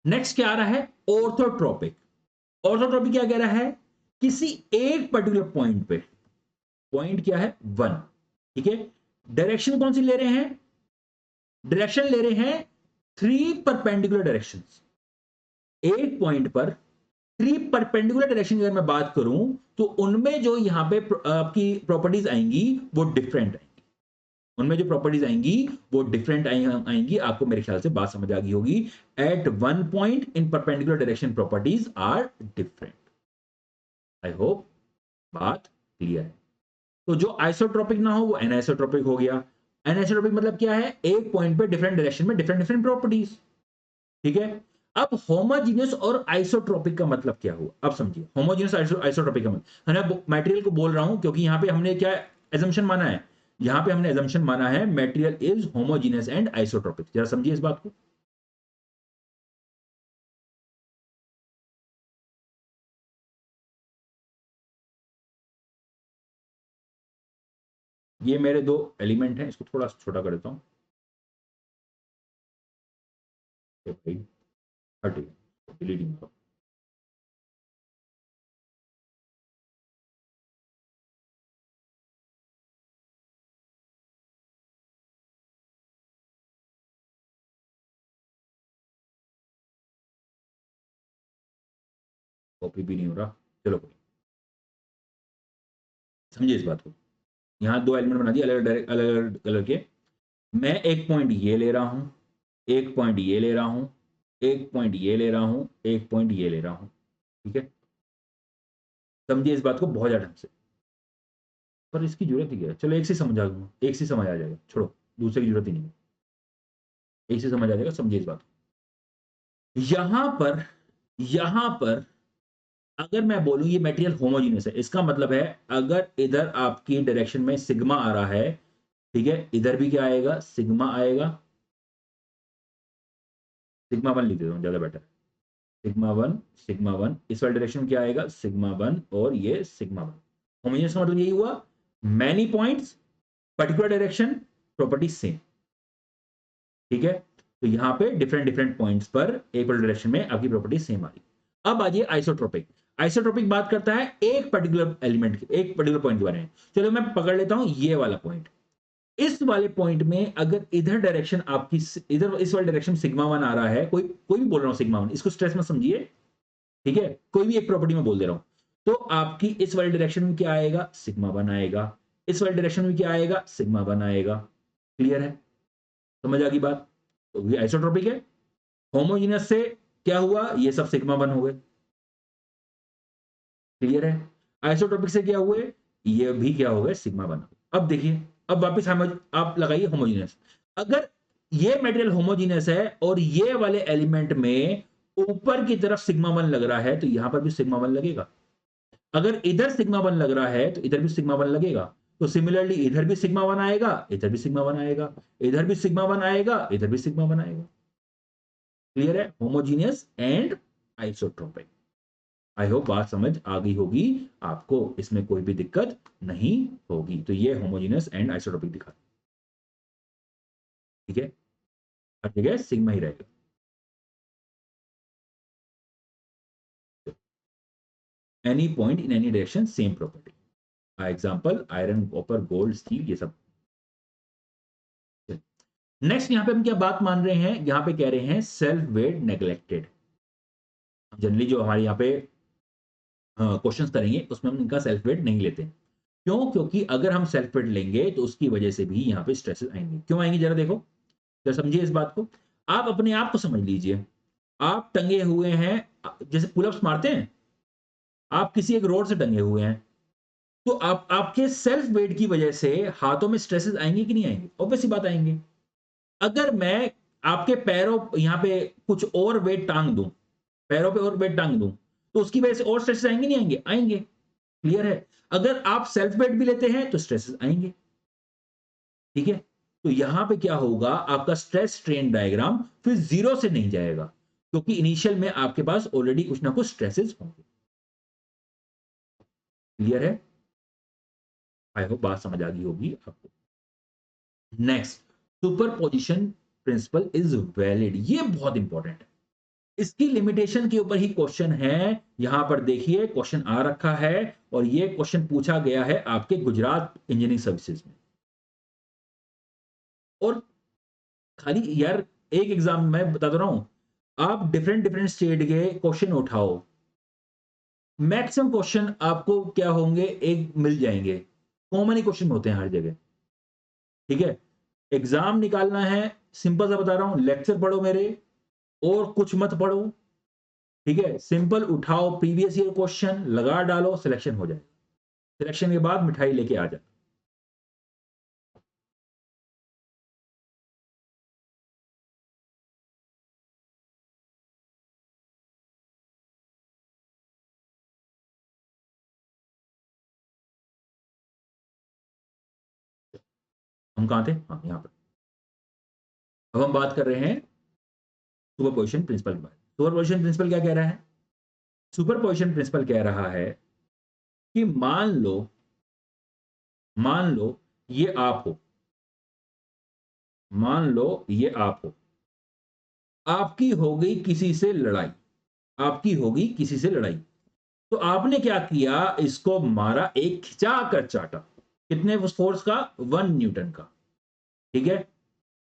नेक्स्ट क्या आ रहा है, ऑर्थोट्रोपिक। ऑर्थोट्रॉपिक क्या कह रहा है, किसी एक पर्टिकुलर पॉइंट पे, पॉइंट क्या है 1, ठीक है, डायरेक्शन कौन सी ले रहे हैं, डायरेक्शन ले रहे हैं 3 परपेंडिकुलर डायरेक्शंस। एक पॉइंट पर 3 परपेंडिकुलर डायरेक्शन की अगर मैं बात करूं तो उनमें जो यहां पे आपकी प्रॉपर्टीज आएंगी वो डिफरेंट आएंगी, उनमें जो प्रॉपर्टीज आएंगी वो डिफरेंट आएंगी। आपको मेरे ख्याल से बात समझ आ गई होगी। At one point in perpendicular direction properties are different. I hope बात क्लियर है। तो जो आइसोट्रोपिक ना हो वो एनआइसोट्रोपिक हो गया। एनआइसोट्रोपिक मतलब क्या है, एक पॉइंट पे डिफरेंट डायरेक्शन में डिफरेंट डिफरेंट प्रॉपर्टीज, ठीक है। अब होमोजीनियस और आइसोट्रोपिक का मतलब क्या हुआ, अब समझिए। होमोजीनियस आइसोट्रोपिक का मतलब, मैं मटेरियल को बोल रहा हूं क्योंकि यहां पे हमने क्या एजम्पशन माना है, यहां पे हमने एजम्पशन माना है material is homogeneous and isotropic. जरा समझिए इस बात को। ये मेरे दो एलिमेंट हैं, इसको थोड़ा छोटा कर देता हूं। भाई हट गया, डिलीटिंग करो। कॉपी भी नहीं हो रहा, चलो कोई, समझिए इस बात को। यहाँ दो एलिमेंट बना दिए अलग अलग अलग कलर के। मैं एक पॉइंट ये ले रहा हूं, एक पॉइंट ये ले रहा हूं, एक पॉइंट ये ले रहा हूं, एक पॉइंट ये ले रहा हूं, ठीक है। समझिए इस बात को बहुत ज्यादा ढंग से। पर इसकी जरूरत ही क्या है, चलो एक से समझा दूंगा, एक से समझ आ जाएगा, छोड़ो, दूसरे की जरूरत ही नहीं है, एक से समझ आ जाएगा। समझिए इस बात को। यहां पर अगर मैं बोलूं ये मटेरियल होमोजीनियस है, इसका मतलब है अगर इधर आपकी डायरेक्शन में सिग्मा आ रहा है, ठीक है, इधर भी क्या आएगा, सिग्मा आएगा। सिग्मा वन लिख देता हूं, ज्यादा बेटर है। सिग्मा वन, सिग्मा वन, इस वाले डायरेक्शन में क्या आएगा, सिग्मा वन, और ये सिग्मा वन। होमोजेनियस का मतलब यही हुआ, many points, particular direction, property same, ठीक है। तो यहां पे डिफरेंट डिफरेंट पॉइंट्स पर एक डायरेक्शन में आपकी प्रॉपर्टी सेम आ रही। अब आ जाइए आइसोट्रोपिक। आइसोट्रोपिक बात करता है एक पर्टिकुलर एलिमेंट के, एक पर्टिकुलर पॉइंट के बारे में। चलो मैं पकड़ लेता हूं ये वाला पॉइंट। इस वाले पॉइंट में अगर इधर डायरेक्शन आपकी, इधर इस वाले डायरेक्शन सिग्मा वन आ रहा है, कोई कोई भी बोल रहा हूं सिग्मा वन, इसको स्ट्रेस में समझिए, ठीक है, कोई भी एक प्रॉपर्टी में बोल दे रहा हूं। तो आपकी इस वाले डायरेक्शन में क्या आएगा, सिग्मा वन आएगा। इस वाले डायरेक्शन में क्या आएगा, सिग्मा वन आएगा। क्लियर है, समझ आ गई बात। तो ये आइसोट्रोपिक है। होमोजीनियस से क्या हुआ, ये सब सिग्मा वन हो गए। क्लियर है। आइसोट्रोपिक से क्या हुए, ये भी क्या हो गए, सिग्मा वन। अब देखिए, अब वापस समझ आप लगाइए होमोजीनियस। अगर ये मटेरियल होमोजीनियस है और ये वाले एलिमेंट में ऊपर की तरफ सिग्मा वन लग रहा है तो यहां पर भी सिग्मा वन लगेगा। अगर इधर सिग्मा वन लग रहा है तो इधर भी सिग्मा वन लगेगा। तो सिमिलरली इधर भी सिग्मा वन आएगा, इधर भी सिग्मा वन आएगा, इधर भी सिग्मा वन आएगा, इधर भी सिग्मा वन आएगा। क्लियर है, homogeneous and isotropic. I hope बात समझ आ गई होगी आपको, इसमें कोई भी दिक्कत नहीं होगी। तो ये होमोजीनियस एंड आइसोट्रोपिक दिखा, ठीक है, हर जगह सिग्मा ही रहेगा। Any point in any direction same property. Example iron, copper, gold, steel, ये सब। नेक्स्ट यहां पे हम क्या बात मान रहे हैं, यहां पे कह रहे हैं सेल्फ वेट नेग्लेक्टेड। जनरली जो हमारे यहाँ पे क्वेश्चंस करेंगे उसमें हम इनका सेल्फ वेट नहीं लेते। क्यों, क्योंकि अगर हम सेल्फ वेट लेंगे तो उसकी वजह से भी यहाँ पे स्ट्रेसेस आएंगे। क्यों आएंगे जरा देखो, जरा समझिए इस बात को। आप अपने आप को समझ लीजिए, आप टंगे हुए हैं, जैसे पुलअप्स मारते हैं, आप किसी एक रोड से टंगे हुए हैं, तो आप आपके सेल्फ वेट की वजह से हाथों में स्ट्रेसेस आएंगे कि नहीं आएंगे, ऑब्वियस सी बात आएंगे। अगर मैं आपके पैरों यहाँ पे कुछ और वेट टांग दूं, पैरों पे और वेट टांग दूं, तो उसकी वजह से और स्ट्रेसेस आएंगे नहीं आएंगे, आएंगे। क्लियर है। अगर आप सेल्फ वेट भी लेते हैं तो स्ट्रेसेस आएंगे, ठीक है। तो यहां पे क्या होगा, आपका स्ट्रेस स्ट्रेन डायग्राम फिर जीरो से नहीं जाएगा, क्योंकि इनिशियल में आपके पास ऑलरेडी कुछ ना कुछ स्ट्रेसेस होंगे। क्लियर है, आई होप बात समझ आ गई होगी आपको। Next, superposition principle is valid, ये बहुत इंपॉर्टेंट है। इसकी लिमिटेशन के ऊपर ही क्वेश्चन है। यहां पर देखिए क्वेश्चन आ रखा है और ये क्वेश्चन पूछा गया है आपके गुजरात इंजीनियरिंग सर्विसेज में। और खाली यार एक एग्जाम मैं बता दे रहा हूं, आप डिफरेंट डिफरेंट स्टेट के क्वेश्चन उठाओ, मैक्सिमम क्वेश्चन आपको क्या होंगे, एक मिल जाएंगे, कॉमन ही क्वेश्चन होते हैं हर जगह। ठीक है, एग्जाम निकालना है, सिंपल सा बता रहा हूं, लेक्चर पढ़ो मेरे और कुछ मत पढ़ो। ठीक है, सिंपल उठाओ प्रीवियस ईयर क्वेश्चन लगा डालो, सिलेक्शन हो जाए, सिलेक्शन के बाद मिठाई लेके आ जाए। हम कहां थे, हाँ यहां पर। अब हम बात कर रहे हैं सुपर पोजिशन प्रिंसिपल के बारे में। सुपर पोजिशन प्रिंसिपल क्या कह रहा है? सुपर पोजिशन प्रिंसिपल कह रहा है कि मान लो ये आप हो, मान लो ये आप हो, आपकी हो गई किसी से लड़ाई, आपकी होगी किसी से लड़ाई, तो आपने क्या किया, इसको मारा, एक खिंचा कर चाटा। कितने उस फोर्स का? 1 न्यूटन का। ठीक है,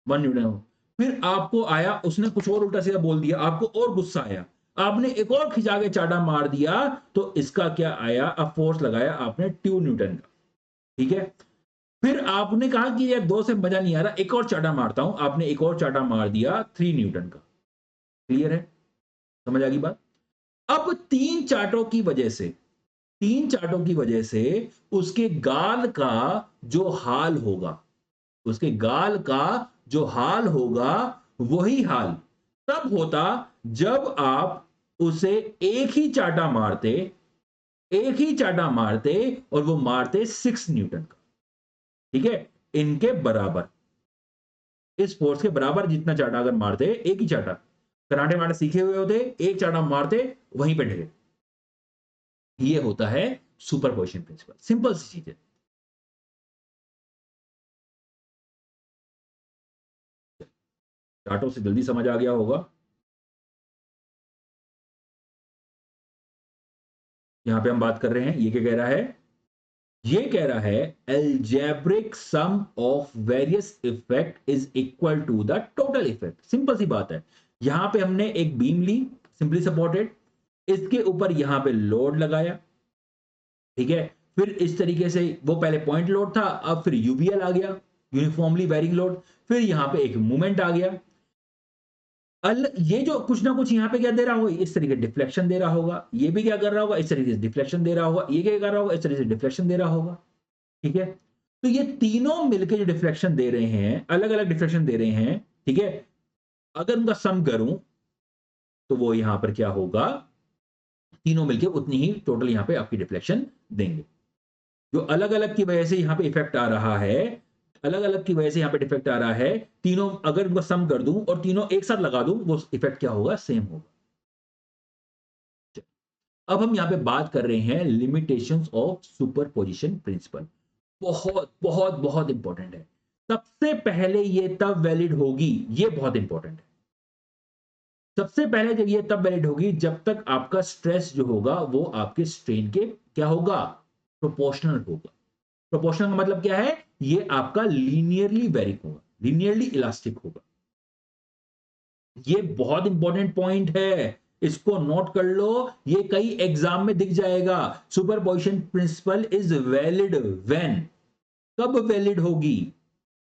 1 न्यूटन। फिर आपको आया, उसने कुछ और उल्टा सीधा बोल दिया, आपको और गुस्सा आया, आपने एक और खिंचा के चाटा मार दिया, तो इसका क्या आया, अब फोर्स लगाया आपने 2 न्यूटन का। ठीक है, फिर आपने कहा कि यार दो से मजा नहीं आ रहा, एक और चाटा मारता हूं, आपने एक और चाटा मार दिया 3 न्यूटन का। क्लियर है? समझ आ गई बात? अब तीन चाटों की वजह से उसके गाल का जो हाल होगा, उसके गाल का जो हाल होगा, वही हाल तब होता जब आप उसे एक ही चाटा मारते, एक ही चाटा मारते, और वो मारते 6 न्यूटन का। ठीक है, इनके बराबर, इस फोर्स के बराबर जितना चाटा अगर मारते, एक ही चाटा, कराटे मारना सीखे हुए होते, एक चाटा मारते, वहीं पे ढले। ये होता है सुपरपोजिशन प्रिंसिपल, सिंपल सी चीज है। चार्टों से जल्दी समझ आ गया होगा। यहां पे हम बात कर रहे हैं, ये क्या कह रहा है? ये कह रहा है algebraic sum of various effect is equal to the total effect. Simple सी बात है, यहां पे हमने एक बीम ली, सिंपली सपोर्टेड, इसके ऊपर यहां पे लोड लगाया। ठीक है, फिर इस तरीके से वो पहले पॉइंट लोड था, अब फिर यूबीएल आ गया, यूनिफॉर्मली वेरिंग लोड, फिर यहां पे एक मूवमेंट आ गया। ये जो कुछ ना कुछ यहाँ पे क्या दे रहा होगा, इस तरीके डिफ्लेक्शन दे रहा होगा, ये भी क्या कर रहा होगा, इस तरीके से डिफ्लेक्शन दे रहा होगा, ये क्या कर रहा होगा, इस तरीके से डिफ्लेक्शन दे रहा होगा। ठीक है, तो ये तीनों मिलकर जो डिफ्लेक्शन दे रहे हैं, अलग अलग डिफ्लेक्शन दे रहे हैं। ठीक है, अगर उनका सम करूं तो वो यहां पर क्या होगा, तीनों मिलकर उतनी ही टोटल यहां पे आपकी डिफ्लेक्शन देंगे। जो अलग अलग की वजह से यहां पे इफेक्ट आ रहा है, अलग अलग की वजह से यहां पे डिफेक्ट आ रहा है, तीनों अगर उनका सम कर दूं और तीनों एक साथ लगा दूं, वो इफेक्ट क्या होगा, सेम होगा। अब हम यहां पे बात कर रहे हैं लिमिटेशंस ऑफ सुपरपोजिशन प्रिंसिपल। बहुत बहुत बहुत इंपॉर्टेंट है। सबसे पहले ये तब वैलिड होगी, ये बहुत इंपॉर्टेंट है। सबसे पहले जब ये तब वैलिड होगी जब तक आपका स्ट्रेस जो होगा वो आपके स्ट्रेन के क्या होगा, प्रोपोर्शनल होगा। प्रोपोर्शनल का मतलब क्या है, ये आपका लीनियरली वेरी होगा, लीनियरली इलास्टिक होगा। ये बहुत इंपॉर्टेंट पॉइंट है, इसको नोट कर लो, ये कई एग्जाम में दिख जाएगा। Superposition principle is valid when, कब वैलिड होगी,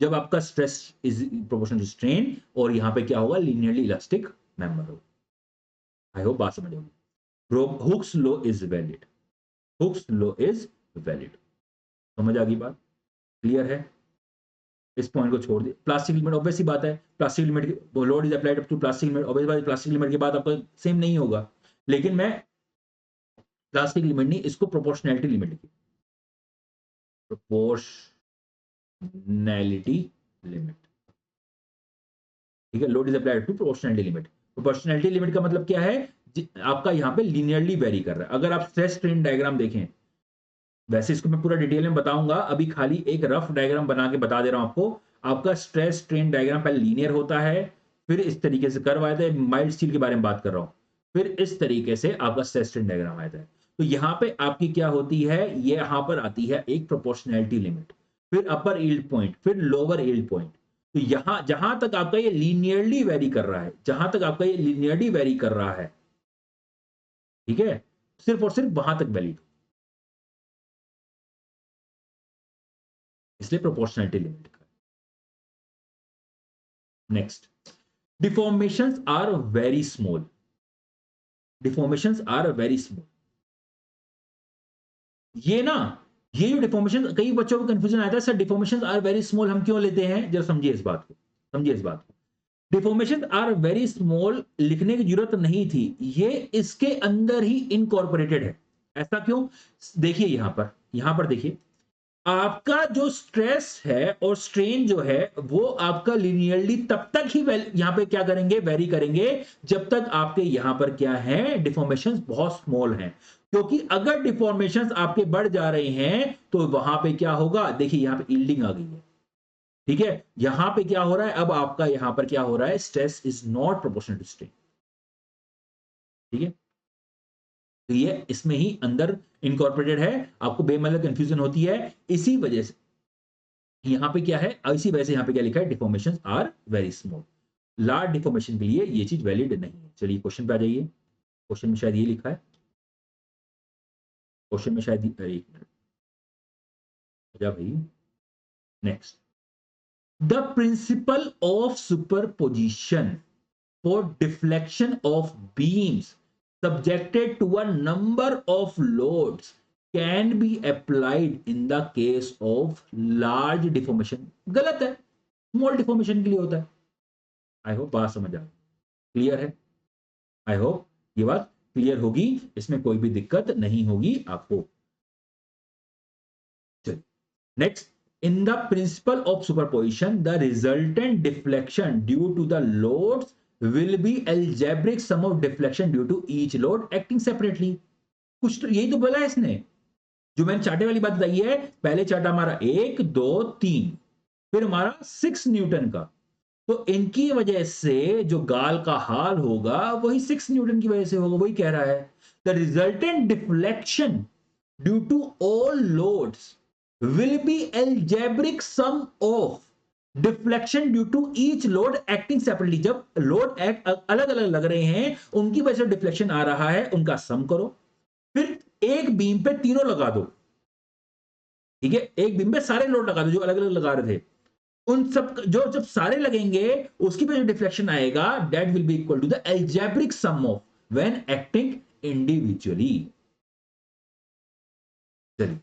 जब आपका stress is proportional to strain और यहां पे क्या होगा, लीनियरली इलास्टिक मेंबर होगा। आई होप बात समझ होगी। Hooke's law is valid, Hooke's law is valid. समझ आ गई बात? क्लियर है? इस पॉइंट को छोड़ दिया। प्लास्टिक लिमिट ऑब्वियस सी बात है, plastic limit load is applied to plastic limit, obvious बात, प्लास्टिक लिमिट के बाद आपका सेम नहीं होगा, लेकिन मैं प्लास्टिक लिमिट नहीं, इसको प्रोपोर्शनैलिटी लिमिट की, प्रोपोर्शनैलिटी लिमिट। ठीक है, load is applied to proportionality limit. Proportionality limit का मतलब क्या है, आपका यहां पे लीनियरली वेरी कर रहा है। अगर आप स्ट्रेस स्ट्रेन डायग्राम देखें, वैसे इसको मैं पूरा डिटेल में बताऊंगा, अभी खाली एक रफ डायग्राम बना के बता दे रहा हूं आपको। आपका स्ट्रेस स्ट्रेन डायग्राम पहले लीनियर होता है, फिर इस तरीके से कर्व आया था, माइल्ड स्टील के बारे में बात कर रहा हूं, फिर इस तरीके से आपका स्ट्रेस स्ट्रेन डायग्राम आया था। तो यहां पे आपकी क्या होती है, ये यहां पर आती है एक प्रोपोर्शनैलिटी लिमिट, फिर अपर यील्ड पॉइंट, फिर लोअर यील्ड पॉइंट। तो यहां जहां तक आपका ये लीनियरली वेरी कर रहा है, जहां तक आपका ये लीनियरली वेरी कर रहा है, ठीक है, सिर्फ और सिर्फ वहां तक वैलिड, इसलिए proportionality limit. Next, deformations are very small, deformations are very small. ये ना, ये जो डिफॉर्मेशन, कई बच्चों को कंफ्यूजन आता है, sir deformations are very small हम क्यों लेते हैं, जरा समझिए इस बात को, समझिए इस बात को। डिफॉर्मेशन आर वेरी स्मॉल लिखने की जरूरत नहीं थी, ये इसके अंदर ही इनकॉर्पोरेटेड है। ऐसा क्यों, देखिए यहां पर देखिए, आपका जो स्ट्रेस है और स्ट्रेन जो है वो आपका लिनियरली तब तक ही यहां पे क्या करेंगे, वेरी करेंगे, जब तक आपके यहां पर क्या है, डिफॉर्मेशंस बहुत स्मॉल हैं। क्योंकि अगर डिफॉर्मेशंस आपके बढ़ जा रहे हैं तो वहां पे क्या होगा, देखिए यहां पे यील्डिंग आ गई है, ठीक है, यहां पे क्या हो रहा है, अब आपका यहां पर क्या हो रहा है, stress is not proportional to strain, ठीक है। तो ये इसमें ही अंदर इनकॉर्पोरेटेड है, आपको बेमतलब कंफ्यूजन होती है इसी वजह से। यहां पे क्या है, इसी वजह से यहां पे क्या लिखा है, deformation are very small. Large deformation के लिए ये चीज वैलिड नहीं है। चलिए क्वेश्चन पे आ जाइए, क्वेश्चन में शायद ये लिखा है, क्वेश्चन में शायद एक मिनट जा भाई। Next, the principle of superposition for deflection of beams subjected to a number of loads can be applied in the case of large deformation। गलत है, स्मॉल डिफॉर्मेशन के लिए होता है। आई होप बात समझ आ क्लियर है, आई होप ये बात क्लियर होगी, इसमें कोई भी दिक्कत नहीं होगी आपको। चलिए next, in the principle of superposition the resultant deflection due to the loads will be algebraic sum of deflection due to each load acting separately। कुछ तो यही तो बोला है इसने, जो मैंने चार्टे वाली बात बताई है, पहले चार्टा हमारा 1 2 3, फिर हमारा 6 न्यूटन का, तो इनकी वजह से जो गाल का हाल होगा वही 6 न्यूटन की वजह से होगा, वही कह रहा है। The resultant deflection due to all loads will be algebraic sum of deflection due to each load acting separately। जब लोड अलग अलग लग रहे हैं, उनकी वजह से डिफ्लेक्शन आ रहा है, उनका सम करो, फिर एक बीम पे तीनों लगा दो, ठीक है, एक बीम पे सारे लोड लगा दो जो अलग अलग लगा रहे थे, उन सब जो जब सारे लगेंगे उसकी वजह से डिफ्लेक्शन आएगा, that will be equal to the algebraic sum of when acting individually। चलिए,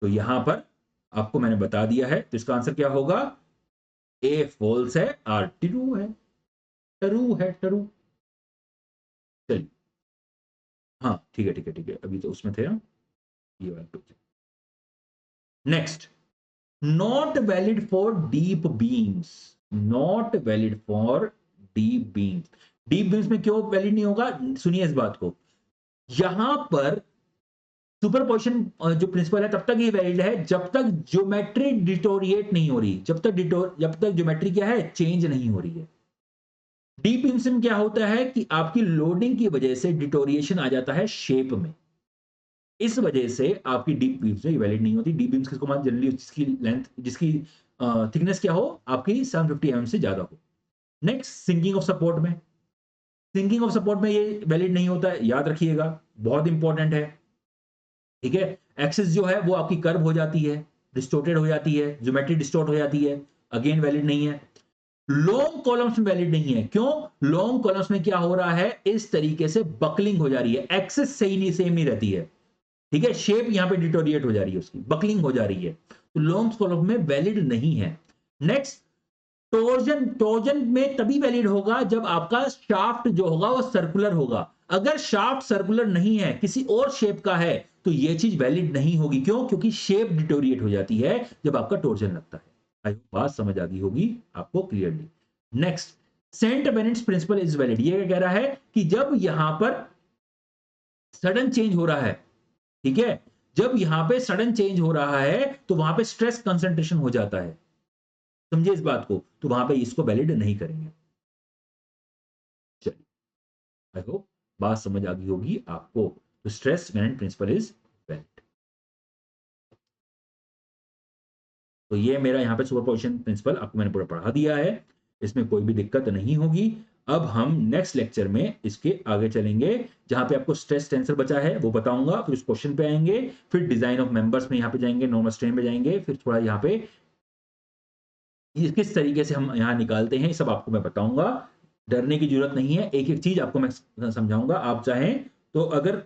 तो यहां पर आपको मैंने बता दिया है, तो इसका आंसर क्या होगा, ए फॉल्स है, आर ट्रू है, ट्रू है, ट्रू। चलिए, हाँ ठीक है ठीक है ठीक है, अभी तो उसमें थे ना, ये वाला। Next, not valid for deep beams, not valid for deep beams. Deep beams में क्यों वैलिड नहीं होगा, सुनिए इस बात को, यहां पर सुपरपोजिशन जो प्रिंसिपल है तब तक ये वैलिड है जब तक ज्योमेट्री डिटोरिएट नहीं हो रही, जब तक ज्योमेट्री क्या है, चेंज नहीं हो रही है। डीप बीम्स में क्या होता है कि आपकी लोडिंग की वजह से डिटोरिएशन आ जाता है शेप में, इस वजह से आपकी डीप बीम्स में वैलिड नहीं होती। डीप बीम्स किसको मानते, जनरली जिसकी लेंथ, जिसकी थिकनेस क्या हो आपकी 750 mm से ज्यादा हो। नेक्स्ट, सिंकिंग ऑफ सपोर्ट में, सिंकिंग ऑफ सपोर्ट में ये वैलिड नहीं होता है, याद रखिएगा, बहुत इंपॉर्टेंट है, ठीक है। एक्सिस जो है वो आपकी कर्व हो जाती है, डिस्टोर्टेड हो जाती है, ज्योमेट्री डिस्टोर्ट हो जाती है, अगेन वैलिड नहीं है। लॉन्ग कॉलम्स में वैलिड नहीं है, क्यों, लॉन्ग कॉलम्स में क्या हो रहा है, इस तरीके से बकलिंग हो जा रही है, एक्सिस सही नहीं, सेम नहीं रहती है, ठीक है, शेप यहां पे डिटोरिएट हो जा रही है, उसकी बकलिंग हो जा रही है, तो लॉन्ग कॉलम में वैलिड नहीं है। नेक्स्ट, टोर्जन, टोर्जन में तभी वैलिड होगा जब आपका शाफ्ट जो होगा वो सर्कुलर होगा। अगर शाफ्ट सर्कुलर नहीं है, किसी और शेप का है, तो ये चीज वैलिड नहीं होगी, क्यों, क्योंकि शेप डिटोरिएट हो जाती है जब आपका टोर्जन लगता है। आई बात समझ आ गई होगी आपको clearly. Next, Saint Benet's principle is valid, ये कह रहा है कि जब यहां पर सडन चेंज हो रहा है, ठीक है, जब यहां पे सडन चेंज हो रहा है तो वहां पे स्ट्रेस कंसंट्रेशन हो जाता है, समझे इस बात को, तो वहां पे इसको वैलिड नहीं करेंगे। चलिए, आई होप बात समझ आ गई होगी आपको। तो stress variant principle is valid. तो ये मेरा यहाँ पे सुपरपोजिशन प्रिंसिपल आपको मैंने पूरा पढ़ा दिया है, इसमें कोई भी दिक्कत नहीं होगी। अब हम नेक्स्ट लेक्चर में इसके आगे चलेंगे, जहां पे आपको स्ट्रेस टेंसर बचा है वो बताऊंगा, फिर उस क्वेश्चन पे आएंगे, फिर डिजाइन ऑफ मेंबर्स में यहाँ पे जाएंगे, नॉर्मल स्ट्रेन में जाएंगे, फिर थोड़ा यहाँ पे ये किस तरीके से हम यहाँ निकालते हैं, ये सब आपको मैं बताऊंगा। डरने की जरूरत नहीं है, एक एक चीज आपको मैं समझाऊंगा। आप चाहें तो अगर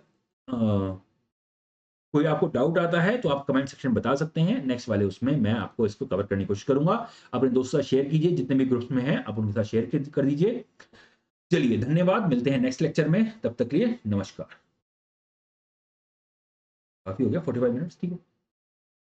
कोई आपको डाउट आता है तो आप कमेंट सेक्शन में बता सकते हैं, नेक्स्ट वाले उसमें मैं आपको इसको कवर करने की कोशिश करूंगा। अपने दोस्तों के साथ शेयर कीजिए, जितने भी ग्रुप्स में हैं आप उनके साथ शेयर कर दीजिए। चलिए, धन्यवाद, मिलते हैं नेक्स्ट लेक्चर में, तब तक के लिए नमस्कार। काफी हो गया 45 मिनट्स, ठीक है।